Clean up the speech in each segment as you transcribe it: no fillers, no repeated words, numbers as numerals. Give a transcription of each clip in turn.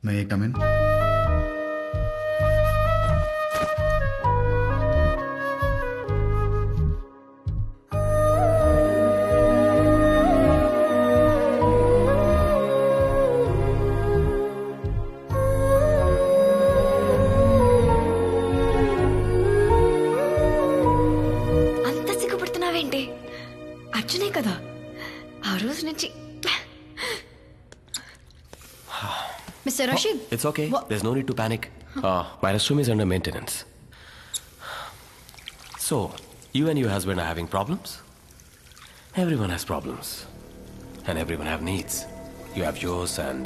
May I come in? అంత సిగ్గుపడుతున్నావేంటి? అర్జునే కదా ఆ రోజు నుంచి. Mister Rashid, It's okay. There's no need to panic. My restroom is under maintenance. So, you and your husband are having problems? Everyone has problems. And everyone have needs. You have yours and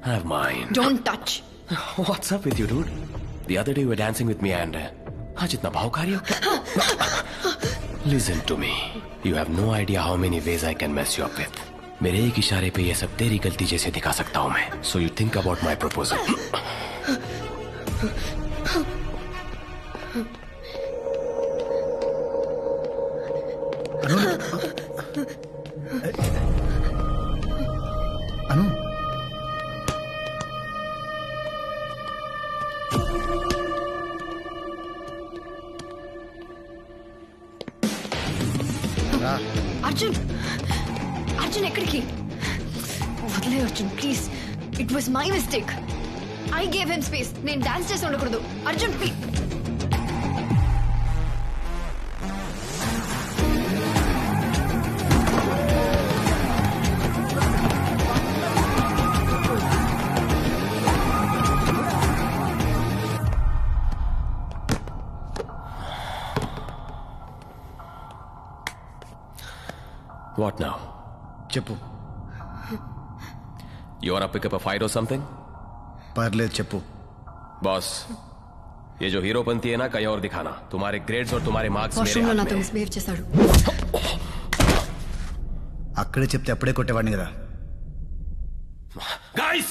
I have mine. Don't touch. What's up with you, dude? The other day you were dancing with me and... आज इतना भावकारी हो क्या? Listen to me. You have no idea how many ways I can mess you up with. मेरे एक इशारे पे ये सब तेरी गलती जैसे दिखा सकता हूँ मैं. So you think about my proposal. అను, అర్జున్, అర్జున్ ఎక్కడికి? వదిలే Arjun please. It was my mistake. I gave him space. నేను డాన్స్ చేసి ఉండకూడదు. అర్జున్ ప్లీజ్. What now? చెప్పు. You wanna pick up a fight or something? పర్లేదు చెప్పు. बॉस, ये जो हीरोपंती है ना कहीं और दिखाना. तुम्हारे ग्रेड्स और तुम्हारे मार्क्स मेरे వాష్రూమ్ లో हाथ నాతో में. మిస్బిహేవ్ చేశాడు. అక్కడే చెప్తే అప్పుడే కొట్టేవాడిని కదా. Guys!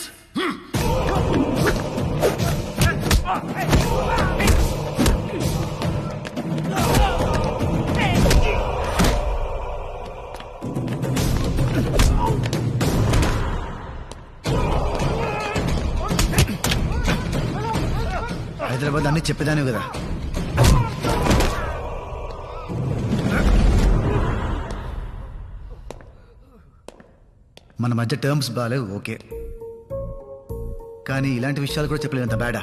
హైదరాబాద్ అన్ని చెప్పేదాని కదా. మన మధ్య టర్మ్స్ బాగాలేవు, ఓకే, కానీ ఇలాంటి విషయాలు కూడా చెప్పలేనంత బ్యాడా.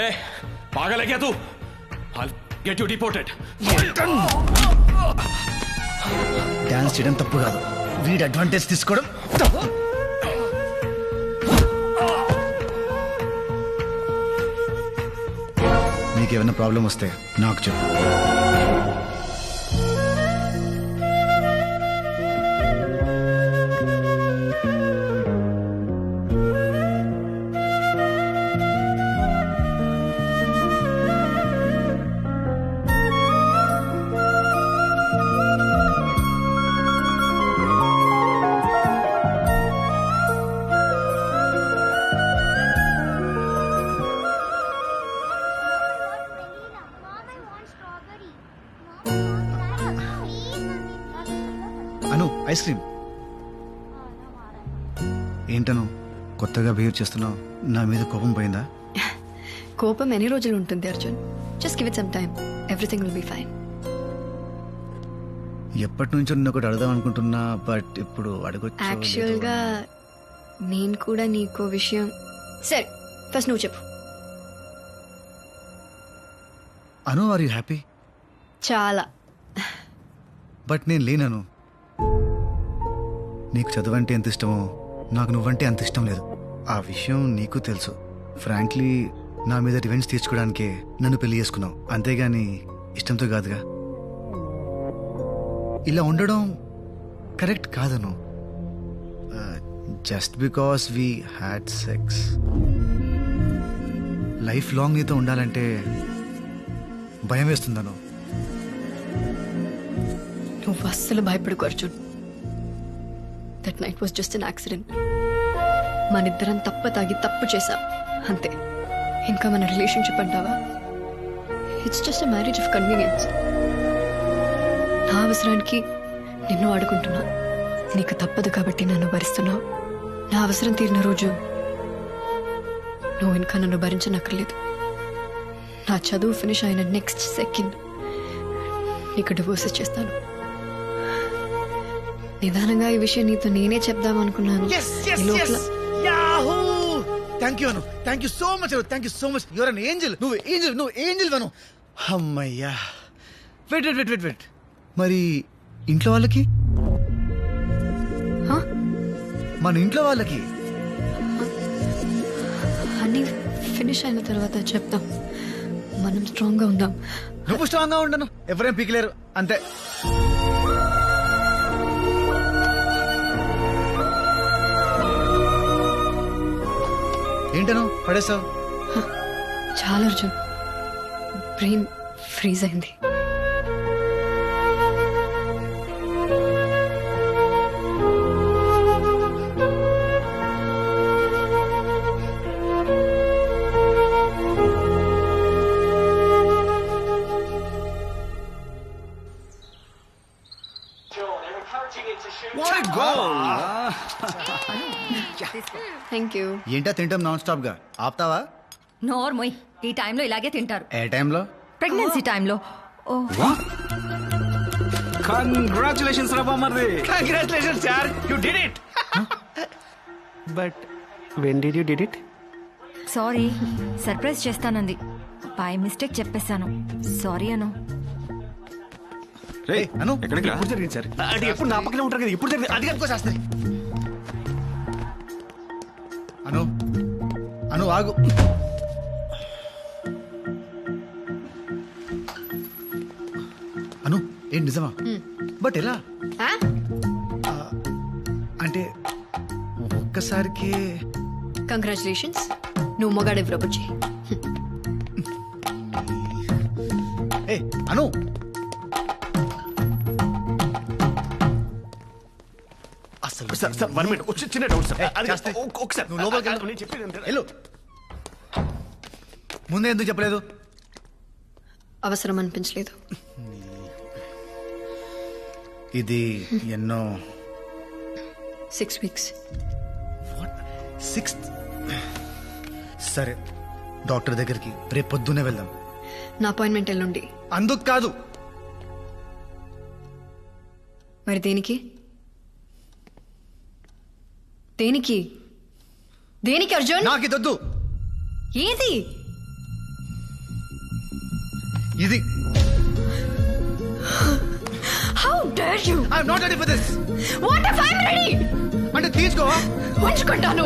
ए, पागल है क्या तू? I'll get you deported. Dance చేయడం తప్పు కాదు, వీడి అడ్వాంటేజ్ తీసుకోవడం తప్పు. నీకేమైనా ప్రాబ్లం వస్తే నాకు చెప్పు. అను, ఐస్ క్రీమ్. ఏంటను కొత్తగా బిహేవ్ చేస్తున్నావు? నా మీద కోపం పోయిందా? కోపం ఎన్ని రోజులు ఉంటుంది Arjun? Just give it some time. Everything will be fine. ఎప్పటి నుంచో నిన్ను ఒకటి అడదాం అనుకుంటున్నా, బట్ ఇప్పుడు అడగొచ్చు. యాక్చువల్ గా నేను కూడా నీకో విషయం. సరే ఫస్ట్ నువ్వు చెప్పు. అను, ఆర్ యూ హ్యాపీ? చాలా. బట్ నేను లేనను. నీకు చదువు అంటే ఎంత ఇష్టమో నాకు నువ్వంటే అంత ఇష్టం లేదు. ఆ విషయం నీకు తెలుసు. ఫ్రాంక్లీ నా మీద రివెంజ్ తీర్చుకోవడానికే నన్ను పెళ్లి చేసుకున్నావు, అంతేగాని ఇష్టంతో కాదుగా. ఇలా ఉండడం కరెక్ట్ కాదను. Just because we had sex. Life long నీతో ఉండాలంటే భయం వేస్తుందను. నువ్వు అస్సలు భయపడకు Arjun. That night was just an accident. మనిద్దరం తప్ప తాగి తప్పు చేశాం. అంతే. ఇంకా మన రిలేషన్షిప్ అంటావా? It's just a marriage of convenience. నా అవసరానికి నిన్ను ఆడుకుంటున్నా, నీకు తప్పదు కాబట్టి నన్ను భరిస్తున్నావు. నా అవసరం తీరిన రోజు నువ్వు ఇంకా నన్ను భరించనక్కర్లేదు. నా చదువు ఫినిష్ అయిన నెక్స్ట్ సెకండ్ నీకు డివోర్స్ చేస్తాను. నిదానంగా ఈ విషయం నీతో నేనే చెప్దామనుకున్నాను. ఈ లోపల thank you Anu, thank you so much Anu, thank you so much. Your an angel, నువ్వు ఏంజల్ అను. అమ్మయ్యా. వెయిట్ మరి ఇంట్లో వాళ్ళకి, హా? మన ఇంట్లో వాళ్ళకి అన్నీ ఫినిష్ అయిన తర్వాత చెప్తాం. మనం స్ట్రాంగ్ గా ఉందాం. నువ్వు స్ట్రాంగ్ గా ఉండను, ఎవరేం పీకలేరు, అంతే. ఏంటను పడేసావు? చాలా అర్జున్, బ్రెయిన్ ఫ్రీజ్ అయింది. Thank you. ఏంటా తింటాం నాన్ స్టాప్ గా, ఆపుతావా? నోర్మోయ్, ఈ టైంలో ఇలాగే తింటారు. ఏ టైంలో? ప్రెగ్నెన్సీ టైంలో. ఓ కంగ్రాచులేషన్స్ రా బామ్మర్ది. Congratulations, yaar. You did it. But when did you did it? Sorry, surprise చేస్తానంది. బై మిస్టేక్ చెప్పేశాను. సారీ అను. రే అను, ఎక్కడికి రా? ఇప్పుడు జరిగింది సార్. అది ఎప్పుడు నా పక్కనే ఉంటారు కదా, ఇప్పుడు జరిగింది. అది కనుకో శాస్త్రి. అను ఆగు. అను ఏంటి నిజమా? బట్ ఎలా? అంటే ఒక్కసారికి కంగ్రాచులేషన్స్, నువ్వు మొగాడే ప్రపోజ్. ఏ అను, అసలు సార్ సార్ 1 minute. చిన్న డౌట్ సార్. అది శాస్త్రి, ఒకసారి నువ్వు లోపలికి వెళ్ళు. నేను చెప్పేది ఏంటంటే- వెళ్ళు. ముందే ఎందుకు చెప్పలేదు? అవసరం అనిపించలేదు. ఇది ఎన్నో 6 weeks. 6th. సరే, డాక్టర్ దగ్గరికి రేపు పొద్దునే వెళ్దాం. నా అపాయింట్మెంట్ ఎల్లుండి. అందుకు కాదు, మరి దేనికి దేనికి దేనికి అర్జున్? నాకు ఇది వద్దు. ఏది? ఇది how dare you! I'm not ready for this. What if I am ready? అంటే తీసుకోవా? ఉంచుకుంటాను.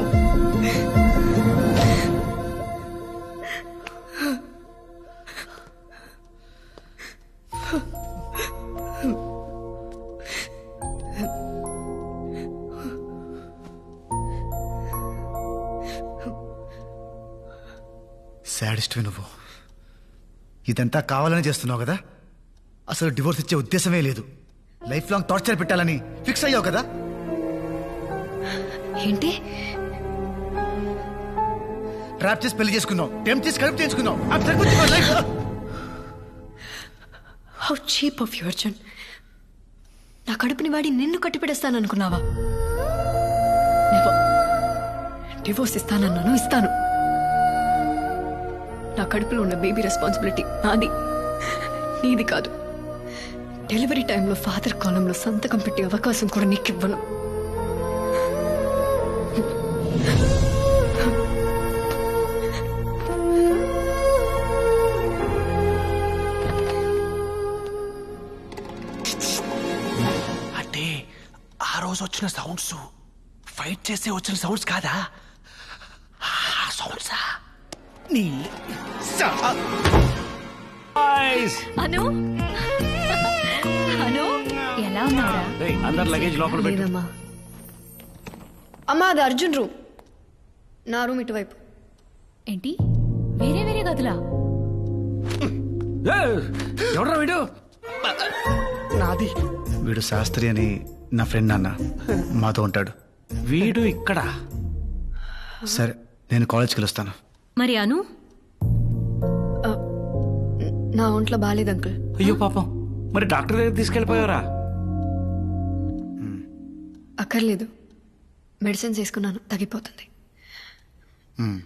సాడిస్ట్ నువ్వు. ఇదంతా కావాలని చేస్తున్నావు కదా? అసలు డివోర్స్ ఇచ్చే ఉద్దేశమే లేదు. లైఫ్ లాంగ్ టార్చర్ పెట్టాలని ఫిక్స్ అయ్యావు కదా? ఏంటి? ట్రాప్ చేసి పెళ్లి చేసుకున్నావు, టెంప్ట్ చేసి కడుపు చేసుకున్నావు. I'm done with your life. How cheap of you Arjun. నా కడుపుని వాడి నిన్ను కట్టిపెడేస్తాను అనుకున్నావా? డివోర్స్ ఇస్తానన్నాను, ఇస్తాను. నా కడుపులో ఉన్న బేబీ రెస్పాన్సిబిలిటీ నాది, నీది కాదు. డెలివరీ టైంలో ఫాదర్ కాలంలో సంతకం పెట్టే అవకాశం కూడా నీకు ఇవ్వను. అంటే ఆ రోజు వచ్చిన సౌండ్స్ ఫైట్ చేస్తే వచ్చిన సౌండ్స్ కాదా? ఆ సౌండ్సా? అను అను, ఎలా ఉన్నారా? అందరు లగేజ్ లోపల పెట్టు. లేదమ్మా. అమ్మా, అది అర్జున్ రూమ్. నా రూమ్ ఇటువైపు. ఏంటి, వేరే వేరే గదులా? ఎవడ్రా వీడు? నాది. వీడు శాస్త్రి అని నా ఫ్రెండ్ నాన్న, మాతో ఉంటాడు. వీడు ఇక్కడ. సరే, నేను కాలేజ్కి వెళ్ళొస్తాను. మరి అను? నా ఒంట్లో బాగాలేదు అంకుల్. అయ్యో పాపం, మరి డాక్టర్ దగ్గర తీసుకెళ్ళిపోయారా? అక్కర్లేదు, మెడిసిన్స్ వేసుకున్నాను, తగ్గిపోతుంది. మ్.